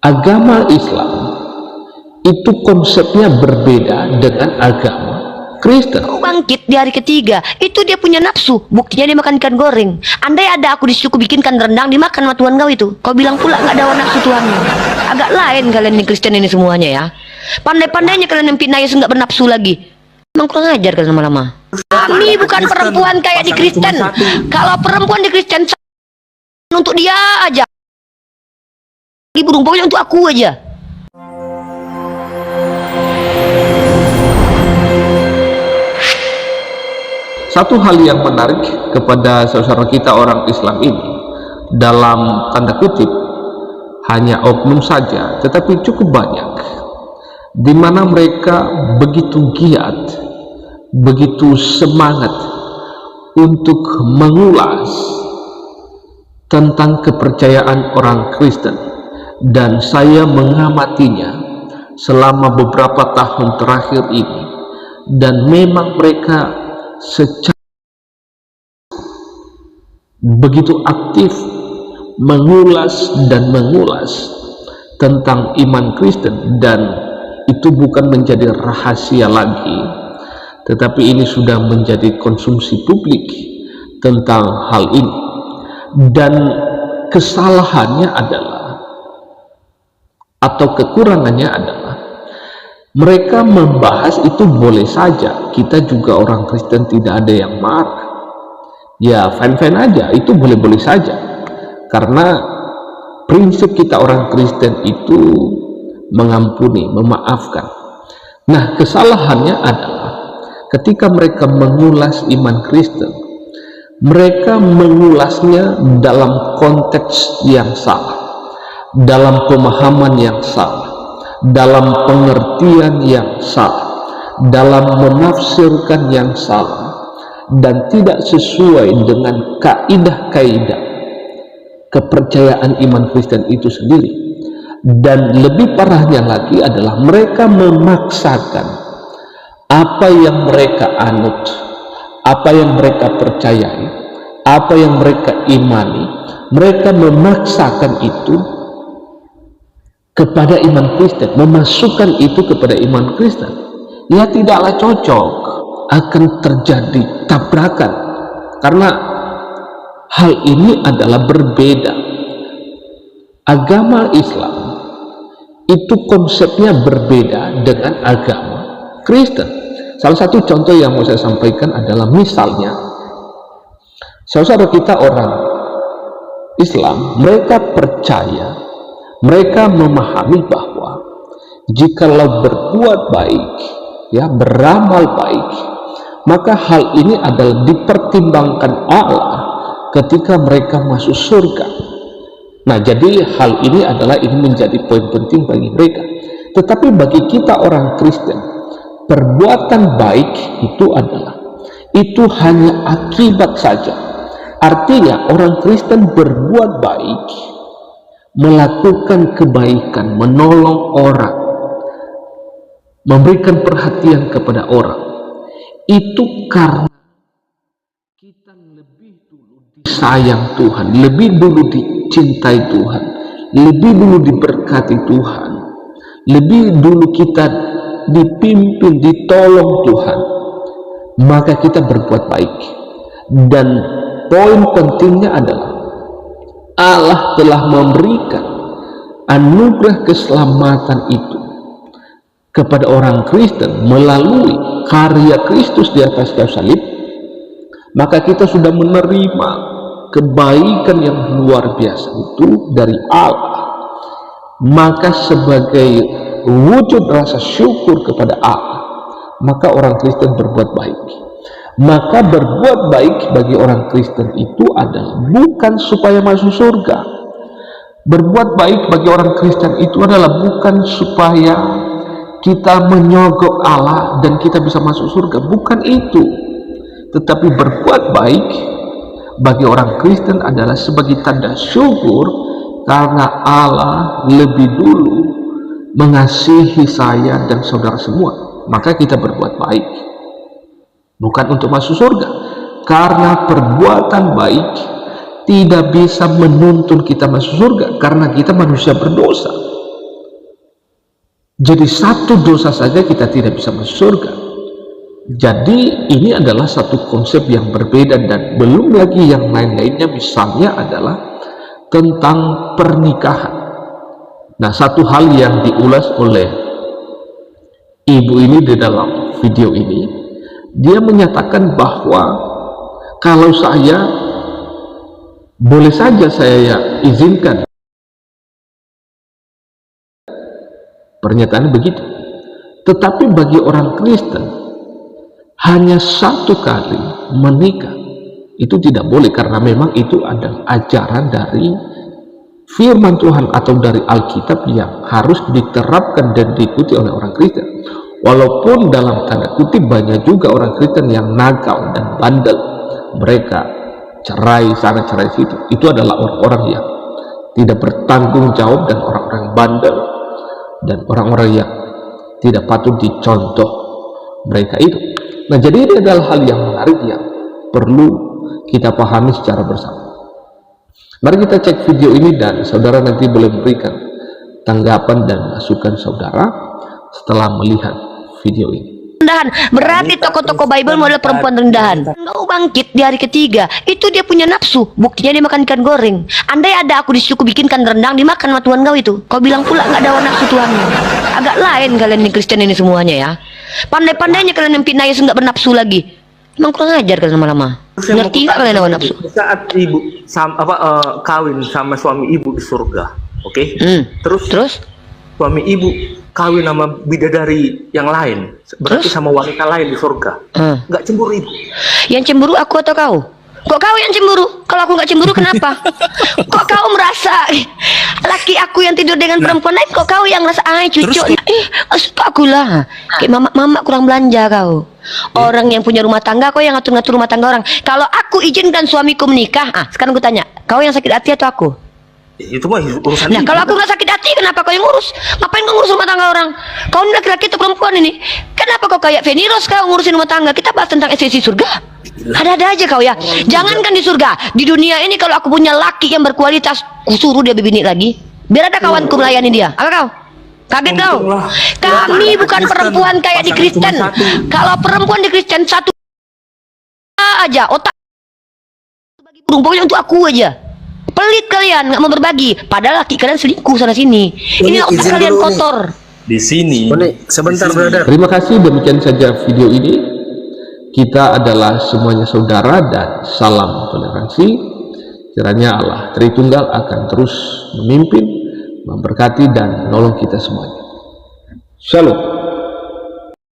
agama Islam itu konsepnya berbeda dengan agama Kristen. Bangkit di hari ketiga, itu dia punya nafsu. Buktinya dia makan ikan goreng. Andai ada aku di situ, ku bikinkan rendang dimakan sama Tuhan kau itu. Kau bilang pula nggak ada nafsu Tuhannya. Agak lain kalian nih Kristen ini semuanya ya. Pandai-pandainya kalian memfitnah Yesus nggak bernafsu lagi. Emang kurang ajar kalian lama-lama. Kami bukan perempuan kayak di Kristen. Kalau perempuan di Kristen untuk dia aja. Ibu dong, pokoknya untuk aku aja. Satu hal yang menarik kepada saudara kita orang Islam ini, dalam tanda kutip hanya oknum saja, tetapi cukup banyak, di mana mereka begitu giat, begitu semangat untuk mengulas tentang kepercayaan orang Kristen, dan saya mengamatinya selama beberapa tahun terakhir ini, dan memang mereka secara begitu aktif mengulas tentang iman Kristen, dan itu bukan menjadi rahasia lagi, tetapi ini sudah menjadi konsumsi publik tentang hal ini. Dan kesalahannya adalah, atau kekurangannya adalah, mereka membahas itu boleh saja, kita juga orang Kristen tidak ada yang marah, ya fine-fine aja, itu boleh-boleh saja, karena prinsip kita orang Kristen itu mengampuni, memaafkan. Nah, kesalahannya adalah ketika mereka mengulas iman Kristen, mereka mengulasnya dalam konteks yang salah, dalam pemahaman yang salah, dalam pengertian yang salah, dalam menafsirkan yang salah, dan tidak sesuai dengan kaidah-kaidah kepercayaan iman Kristen itu sendiri. Dan lebih parahnya lagi adalah mereka memaksakan apa yang mereka anut, apa yang mereka percayai, apa yang mereka imani, mereka memaksakan itu kepada iman Kristen, memasukkan itu kepada iman Kristen. Ya tidaklah cocok, akan terjadi tabrakan, karena hal ini adalah berbeda. Agama Islam itu konsepnya berbeda dengan agama Kristen. Salah satu contoh yang mau saya sampaikan adalah, misalnya saudara kita orang Islam, mereka percaya, mereka memahami bahwa jikalau berbuat baik, ya beramal baik, maka hal ini adalah dipertimbangkan Allah ketika mereka masuk surga. Nah, jadi hal ini menjadi poin penting bagi mereka. Tetapi bagi kita orang Kristen, perbuatan baik itu hanya akibat saja. Artinya orang Kristen berbuat baik, melakukan kebaikan, menolong orang, memberikan perhatian kepada orang, itu karena kita lebih dulu disayang Tuhan, lebih dulu dicintai Tuhan, lebih dulu diberkati Tuhan, lebih dulu kita dipimpin, ditolong Tuhan, maka kita berbuat baik. Dan poin pentingnya adalah, Allah telah memberikan anugerah keselamatan itu kepada orang Kristen melalui karya Kristus di atas kayu salib. Maka kita sudah menerima kebaikan yang luar biasa itu dari Allah. Maka sebagai wujud rasa syukur kepada Allah, maka orang Kristen berbuat baik. Maka berbuat baik bagi orang Kristen itu adalah bukan supaya masuk surga. Berbuat baik bagi orang Kristen itu adalah bukan supaya kita menyogok Allah dan kita bisa masuk surga, bukan itu. Tetapi berbuat baik bagi orang Kristen adalah sebagai tanda syukur karena Allah lebih dulu mengasihi saya dan saudara semua, maka kita berbuat baik. Bukan untuk masuk surga, karena perbuatan baik tidak bisa menuntun kita masuk surga, karena kita manusia berdosa. Jadi satu dosa saja kita tidak bisa masuk surga. Jadi ini adalah satu konsep yang berbeda, dan belum lagi yang lain-lainnya, misalnya adalah tentang pernikahan. Nah, satu hal yang diulas oleh ibu ini di dalam video ini, dia menyatakan bahwa kalau saya boleh saja saya izinkan, pernyataan begitu, tetapi bagi orang Kristen hanya satu kali menikah itu tidak boleh, karena memang itu adalah ajaran dari firman Tuhan atau dari Alkitab yang harus diterapkan dan diikuti oleh orang Kristen. Walaupun dalam tanda kutip banyak juga orang Kristen yang nakal dan bandel, mereka cerai sana cerai situ, itu adalah orang-orang yang tidak bertanggung jawab dan orang-orang bandel dan orang-orang yang tidak patut dicontoh mereka itu. Nah, jadi ini adalah hal yang menarik yang perlu kita pahami secara bersama. Mari kita cek video ini dan saudara nanti boleh memberikan tanggapan dan masukan saudara setelah melihat video ini. Rendahan, berarti tokoh-tokoh Bible model perempuan rendahan. Mau bangkit di hari ketiga, itu dia punya nafsu, buktinya dia makan ikan goreng. Andai ada aku disuruh bikinkan rendang, dimakan sama Tuhan kau itu. Kau bilang pula nggak ada nafsu Tuhanmu. Agak lain kalian nih Kristen ini semuanya ya. Pandai-pandainya kalian mimpi Yesus nggak bernafsu lagi. Emang kurang ajar kalian lama-lama. Ngerti nggak kalian ada nafsu? Saat ibu kawin sama suami ibu di surga, oke? Terus suami ibu kawin sama bidadari yang lain, berarti sama wanita lain di surga. Nggak cemburu ibu? Yang cemburu aku atau kau? Kok kau yang cemburu? Kalau aku nggak cemburu kenapa? Kok kau merasa laki aku yang tidur dengan perempuan lain? Kok kau yang merasa cucu? Suka aku lah. Kayak mama kurang belanja kau. Orang yang punya rumah tangga, kau yang ngatur-ngatur rumah tangga orang. Kalau aku izinkan suamiku menikah, sekarang aku tanya, kau yang sakit hati atau aku? Itu mah urusan Nah, ibu. kalau aku nggak sakit hati, kenapa kau yang ngurus? Ngapain kau ngurus rumah tangga orang? Kau ini laki-laki atau perempuan ini? Kenapa kau kayak Veniros kau ngurusin rumah tangga? Kita bahas tentang esensi surga. Ada-ada aja kau ya. Jangankan di surga, di dunia ini kalau aku punya laki yang berkualitas, kusuruh dia berbini lagi. Biar ada kawanku melayani dia. Apa kau? Kaget kau? Kami bukan perempuan kayak di Kristen. Kalau perempuan di Kristen satu aja otak bagi burung, pokoknya untuk aku aja. Pelit kalian, nggak mau berbagi. Padahal laki kalian selingkuh sana sini. Ini otak kalian kotor. Di sini. Sebentar, brother. Terima kasih, demikian saja video ini. Kita adalah semuanya saudara dan salam toleransi. Kiranya Allah Tritunggal akan terus memimpin, memberkati dan menolong kita semuanya. Shalom.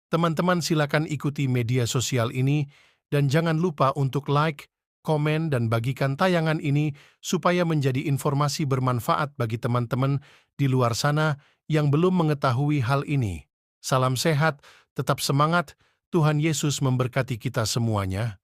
Teman-teman silakan ikuti media sosial ini dan jangan lupa untuk like, komen, dan bagikan tayangan ini supaya menjadi informasi bermanfaat bagi teman-teman di luar sana yang belum mengetahui hal ini. Salam sehat, tetap semangat, Tuhan Yesus memberkati kita semuanya.